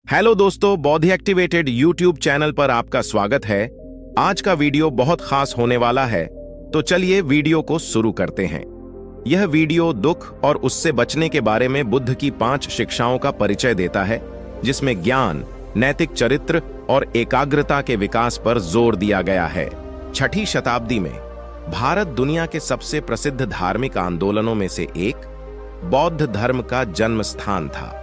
Hello दोस्तों, बौद्ध activated YouTube channel पर आपका स्वागत है। आज का वीडियो बहुत खास होने वाला है, तो चलिए वीडियो को शुरू करते हैं। यह वीडियो दुख और उससे बचने के बारे में बुद्ध की 5 शिक्षाओं का परिचय देता है, जिसमें ज्ञान, नैतिक चरित्र और एकाग्रता के विकास पर जोर दिया गया है। 6ठी शताब्दी में भारत दुनिया के सबसे प्रसिद्ध धार्मिक आंदोलनों में से एक बौद्ध धर्म का जन्म स्थान था।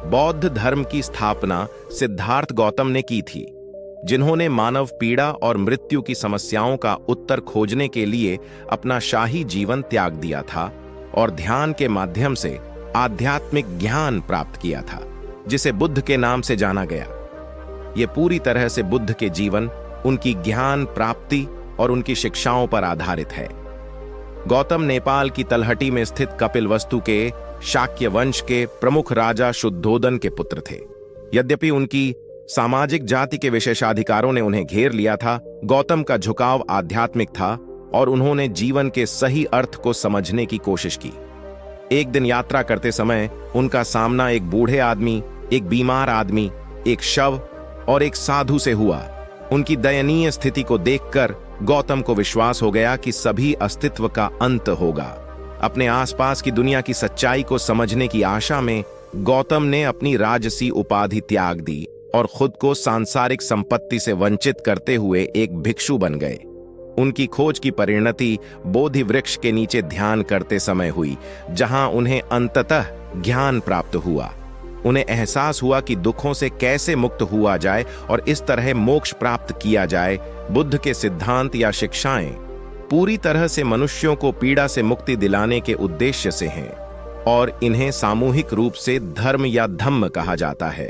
बौद्ध धर्म की स्थापना सिद्धार्थ गौतम ने की थी, जिन्होंने मानव पीड़ा और मृत्यु की समस्याओं का उत्तर खोजने के लिए अपना शाही जीवन त्याग दिया था और ध्यान के माध्यम से आध्यात्मिक ज्ञान प्राप्त किया था, जिसे बुद्ध के नाम से जाना गया। यह पूरी तरह से बुद्ध के जीवन, उनकी ज्ञान प्राप्ति और उनकी शिक्षाओं पर आधारित है। गौतम नेपाल की तलहटी में स्थित कपिलवस्तु के शाक्य वंश के प्रमुख राजा शुद्धोदन के पुत्र थे। यद्यपि उनकी सामाजिक जाति के विशेषाधिकारों ने उन्हें घेर लिया था, गौतम का झुकाव आध्यात्मिक था और उन्होंने जीवन के सही अर्थ को समझने की कोशिश की। एक दिन यात्रा करते समय उनका सामना एक बूढ़े आदमी, एक बीमार आदमी, एक शव और एक साधु से हुआ। उनकी दयनीय स्थिति को देखकर गौतम को विश्वास हो गया कि सभी अस्तित्व का अंत होगा। अपने आसपास की दुनिया की सच्चाई को समझने की आशा में गौतम ने अपनी राजसी उपाधि त्याग दी और खुद को सांसारिक संपत्ति से वंचित करते हुए एक भिक्षु बन गए। उनकी खोज की परिणति बोधि वृक्ष के नीचे ध्यान करते समय हुई, जहां उन्हें अंततः ज्ञान प्राप्त हुआ। उन्हें एहसास हुआ कि दुखों से कैसे मुक्त हुआ जाए और इस तरह मोक्ष प्राप्त किया जाए। बुद्ध के सिद्धांत या शिक्षाएं पूरी तरह से मनुष्यों को पीड़ा से मुक्ति दिलाने के उद्देश्य से हैं और इन्हें सामूहिक रूप से धर्म या धम्म कहा जाता है।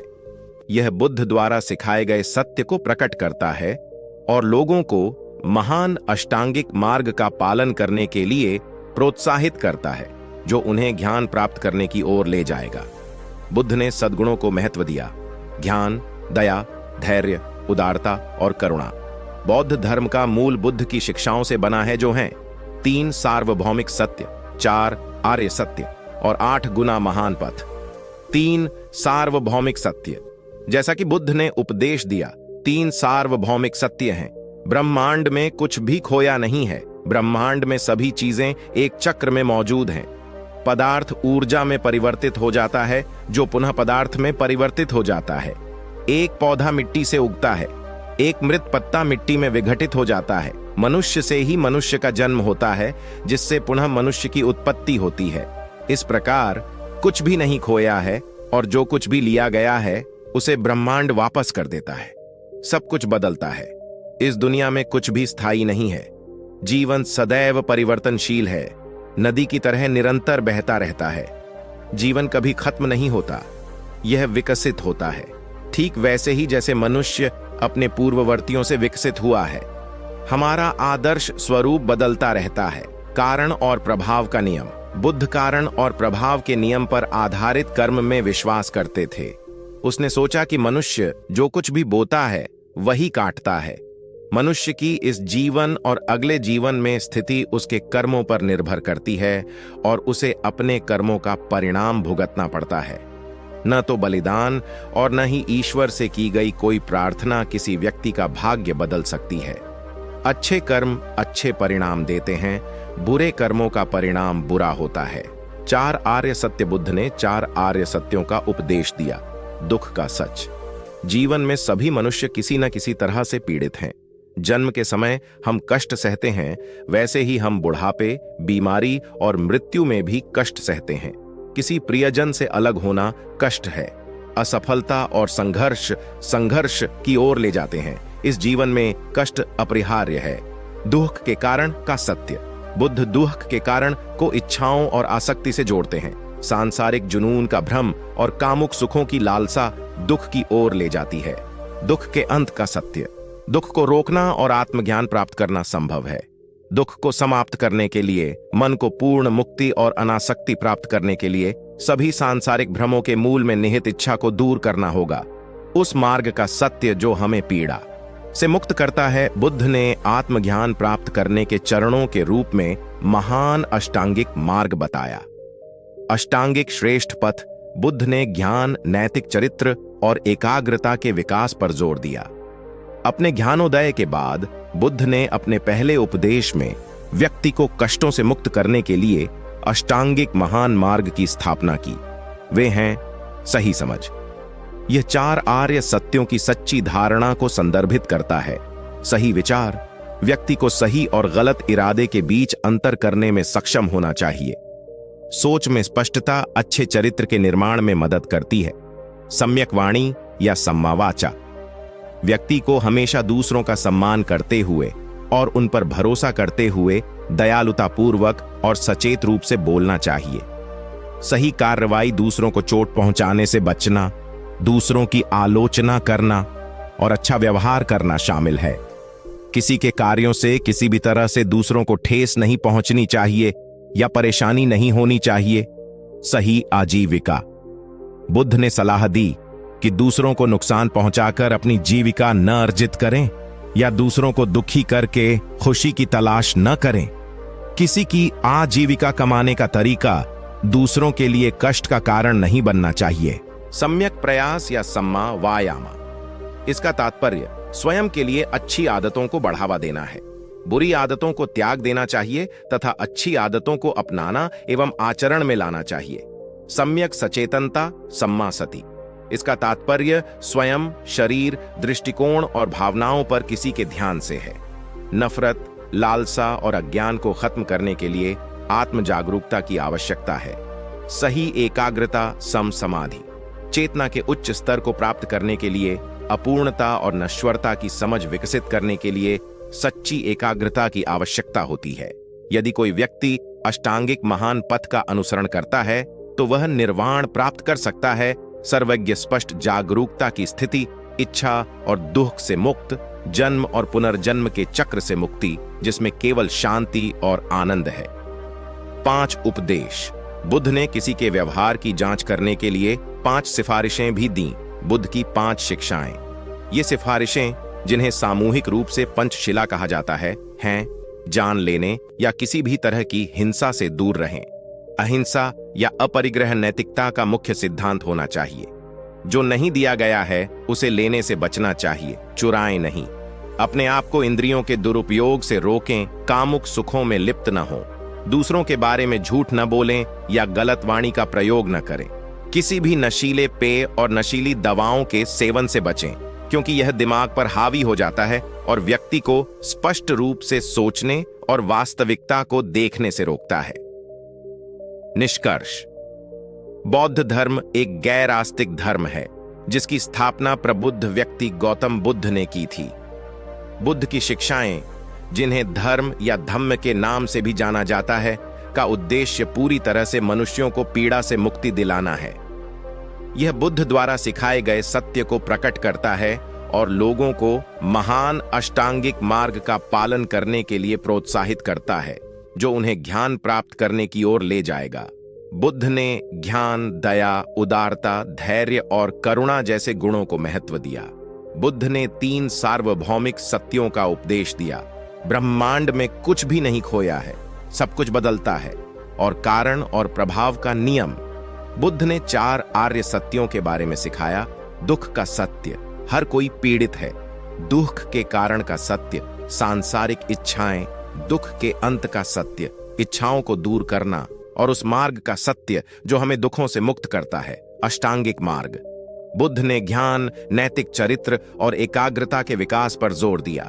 यह बुद्ध द्वारा सिखाए गए सत्य को प्रकट करता है और लोगों को महान अष्टांगिक मार्ग का पालन करने के लिए प्रोत्साहित करता है, जो उन्हें ज्ञान प्राप्त करने की ओर ले जाएगा। बुद्ध ने सद्गुणों को महत्व दिया: ज्ञान, दया, धैर्य, उदारता और करुणा। बौद्ध धर्म का मूल बुद्ध की शिक्षाओं से बना है, जो हैं 3 सार्वभौमिक सत्य, 4 आर्य सत्य और 8 गुना महान पथ। 3 सार्वभौमिक सत्य, जैसा कि बुद्ध ने उपदेश दिया, 3 सार्वभौमिक सत्य हैं। ब्रह्मांड में कुछ भी खोया नहीं है। ब्रह्मांड में सभी चीजें एक चक्र में मौजूद हैं। पदार्थ ऊर्जा में परिवर्तित हो जाता है, जो पुनः पदार्थ में परिवर्तित हो जाता है। एक पौधा मिट्टी से उगता है, एक मृत पत्ता मिट्टी में विघटित हो जाता है। मनुष्य से ही मनुष्य का जन्म होता है, जिससे पुनः मनुष्य की उत्पत्ति होती है। इस प्रकार कुछ भी नहीं खोया है और जो कुछ भी लिया गया है उसे ब्रह्मांड वापस कर देता है। सब कुछ बदलता है। इस दुनिया में कुछ भी स्थायी नहीं है। जीवन सदैव परिवर्तनशील है, नदी की तरह निरंतर बहता रहता है। जीवन कभी खत्म नहीं होता, यह विकसित होता है, ठीक वैसे ही जैसे मनुष्य अपने पूर्ववर्तियों से विकसित हुआ है। हमारा आदर्श स्वरूप बदलता रहता है। कारण और प्रभाव का नियम। बुद्ध कारण और प्रभाव के नियम पर आधारित कर्म में विश्वास करते थे। उसने सोचा कि मनुष्य जो कुछ भी बोता है वही काटता है। मनुष्य की इस जीवन और अगले जीवन में स्थिति उसके कर्मों पर निर्भर करती है और उसे अपने कर्मों का परिणाम भुगतना पड़ता है। न तो बलिदान और न ही ईश्वर से की गई कोई प्रार्थना किसी व्यक्ति का भाग्य बदल सकती है। अच्छे कर्म अच्छे परिणाम देते हैं, बुरे कर्मों का परिणाम बुरा होता है। 4 आर्य सत्य। बुद्ध ने 4 आर्य सत्यों का उपदेश दिया। दुख का सच। जीवन में सभी मनुष्य किसी न किसी तरह से पीड़ित हैं। जन्म के समय हम कष्ट सहते हैं, वैसे ही हम बुढ़ापे, बीमारी और मृत्यु में भी कष्ट सहते हैं। किसी प्रियजन से अलग होना कष्ट है। असफलता और संघर्ष की ओर ले जाते हैं। इस जीवन में कष्ट अपरिहार्य है। दुख के कारण का सत्य। बुद्ध दुख के कारण को इच्छाओं और आसक्ति से जोड़ते हैं। सांसारिक जुनून का भ्रम और कामुक सुखों की लालसा दुख की ओर ले जाती है। दुख के अंत का सत्य। दुख को रोकना और आत्मज्ञान प्राप्त करना संभव है। दुख को समाप्त करने के लिए, मन को पूर्ण मुक्ति और अनासक्ति प्राप्त करने के लिए सभी सांसारिक भ्रमों के मूल में निहित इच्छा को दूर करना होगा। उस मार्ग का सत्य जो हमें पीड़ा से मुक्त करता है। बुद्ध ने आत्मज्ञान प्राप्त करने के चरणों के रूप में महान अष्टांगिक मार्ग बताया। अष्टांगिक श्रेष्ठ पथ बुद्ध ने ज्ञान, नैतिक चरित्र और एकाग्रता के विकास पर जोर दिया। अपने ज्ञानोदय के बाद बुद्ध ने अपने पहले उपदेश में व्यक्ति को कष्टों से मुक्त करने के लिए अष्टांगिक महान मार्ग की स्थापना की। वे हैं सही समझ। यह 4 आर्य सत्यों की सच्ची धारणा को संदर्भित करता है। सही विचार व्यक्ति को सही और गलत इरादे के बीच अंतर करने में सक्षम होना चाहिए। सोच में स्पष्टता अच्छे चरित्र के निर्माण में मदद करती है। सम्यक वाणी या सम्मा वाचा व्यक्ति को हमेशा दूसरों का सम्मान करते हुए और उन पर भरोसा करते हुए दयालुतापूर्वक और सचेत रूप से बोलना चाहिए। सही कार्रवाई दूसरों को चोट पहुंचाने से बचना, दूसरों की आलोचना करना और अच्छा व्यवहार करना शामिल है। किसी के कार्यों से किसी भी तरह से दूसरों को ठेस नहीं पहुंचनी चाहिए या परेशानी नहीं होनी चाहिए। सही आजीविका बुद्ध ने सलाह दी कि दूसरों को नुकसान पहुंचाकर अपनी जीविका न अर्जित करें या दूसरों को दुखी करके खुशी की तलाश न करें। किसी की आजीविका कमाने का तरीका दूसरों के लिए कष्ट का कारण नहीं बनना चाहिए। सम्यक प्रयास या सम्मा वायामा इसका तात्पर्य स्वयं के लिए अच्छी आदतों को बढ़ावा देना है। बुरी आदतों को त्याग देना चाहिए तथा अच्छी आदतों को अपनाना एवं आचरण में लाना चाहिए। सम्यक सचेतनता सम्मा सति इसका तात्पर्य स्वयं, शरीर, दृष्टिकोण और भावनाओं पर किसी के ध्यान से है। नफरत, लालसा और अज्ञान को खत्म करने के लिए आत्म जागरूकता की आवश्यकता है। सही एकाग्रता सम समाधि चेतना के उच्च स्तर को प्राप्त करने के लिए, अपूर्णता और नश्वरता की समझ विकसित करने के लिए सच्ची एकाग्रता की आवश्यकता होती है। यदि कोई व्यक्ति अष्टांगिक महान पथ का अनुसरण करता है तो वह निर्वाण प्राप्त कर सकता है। सर्वज्ञ स्पष्ट जागरूकता की स्थिति, इच्छा और दुख से मुक्त, जन्म और पुनर्जन्म के चक्र से मुक्ति जिसमें केवल शांति और आनंद है। 5 उपदेश बुद्ध ने किसी के व्यवहार की जांच करने के लिए 5 सिफारिशें भी दी। बुद्ध की 5 शिक्षाएं। ये सिफारिशें, जिन्हें सामूहिक रूप से पंचशिला कहा जाता है, हैं जान लेने या किसी भी तरह की हिंसा से दूर रहें। अहिंसा या अपरिग्रह नैतिकता का मुख्य सिद्धांत होना चाहिए। जो नहीं दिया गया है उसे लेने से बचना चाहिए। चुराएं नहीं। अपने आप को इंद्रियों के दुरुपयोग से रोकें। कामुक सुखों में लिप्त न हो। दूसरों के बारे में झूठ न बोलें या गलत वाणी का प्रयोग न करें। किसी भी नशीले पेय और नशीली दवाओं के सेवन से बचें, क्योंकि यह दिमाग पर हावी हो जाता है और व्यक्ति को स्पष्ट रूप से सोचने और वास्तविकता को देखने से रोकता है। निष्कर्ष, बौद्ध धर्म एक गैर आस्तिक धर्म है जिसकी स्थापना प्रबुद्ध व्यक्ति गौतम बुद्ध ने की थी। बुद्ध की शिक्षाएं, जिन्हें धर्म या धम्म के नाम से भी जाना जाता है, का उद्देश्य पूरी तरह से मनुष्यों को पीड़ा से मुक्ति दिलाना है। यह बुद्ध द्वारा सिखाए गए सत्य को प्रकट करता है और लोगों को महान अष्टांगिक मार्ग का पालन करने के लिए प्रोत्साहित करता है, जो उन्हें ज्ञान प्राप्त करने की ओर ले जाएगा। बुद्ध ने ज्ञान, दया, उदारता, धैर्य और करुणा जैसे गुणों को महत्व दिया। बुद्ध ने 3 सार्वभौमिक सत्यों का उपदेश दिया। ब्रह्मांड में कुछ भी नहीं खोया है, सब कुछ बदलता है, और कारण और प्रभाव का नियम। बुद्ध ने 4 आर्य सत्यों के बारे में सिखाया। दुख का सत्य, हर कोई पीड़ित है। दुख के कारण का सत्य, सांसारिक इच्छाएं। दुख के अंत का सत्य, इच्छाओं को दूर करना। और उस मार्ग का सत्य जो हमें दुखों से मुक्त करता है, अष्टांगिक मार्ग। बुद्ध ने ज्ञान, नैतिक चरित्र और एकाग्रता के विकास पर जोर दिया।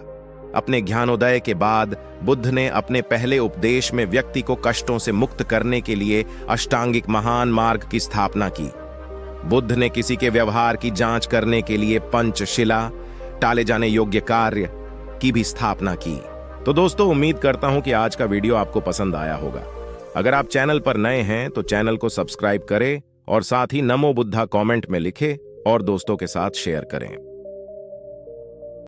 अपने ज्ञानोदय के बाद बुद्ध ने अपने पहले उपदेश में व्यक्ति को कष्टों से मुक्त करने के लिए अष्टांगिक महान मार्ग की स्थापना की। बुद्ध ने किसी के व्यवहार की जांच करने के लिए पंचशिला, टाले जाने योग्य कार्य की भी स्थापना की। तो दोस्तों, उम्मीद करता हूं कि आज का वीडियो आपको पसंद आया होगा। अगर आप चैनल पर नए हैं तो चैनल को सब्सक्राइब करें और साथ ही नमो बुद्धा कमेंट में लिखें और दोस्तों के साथ शेयर करें।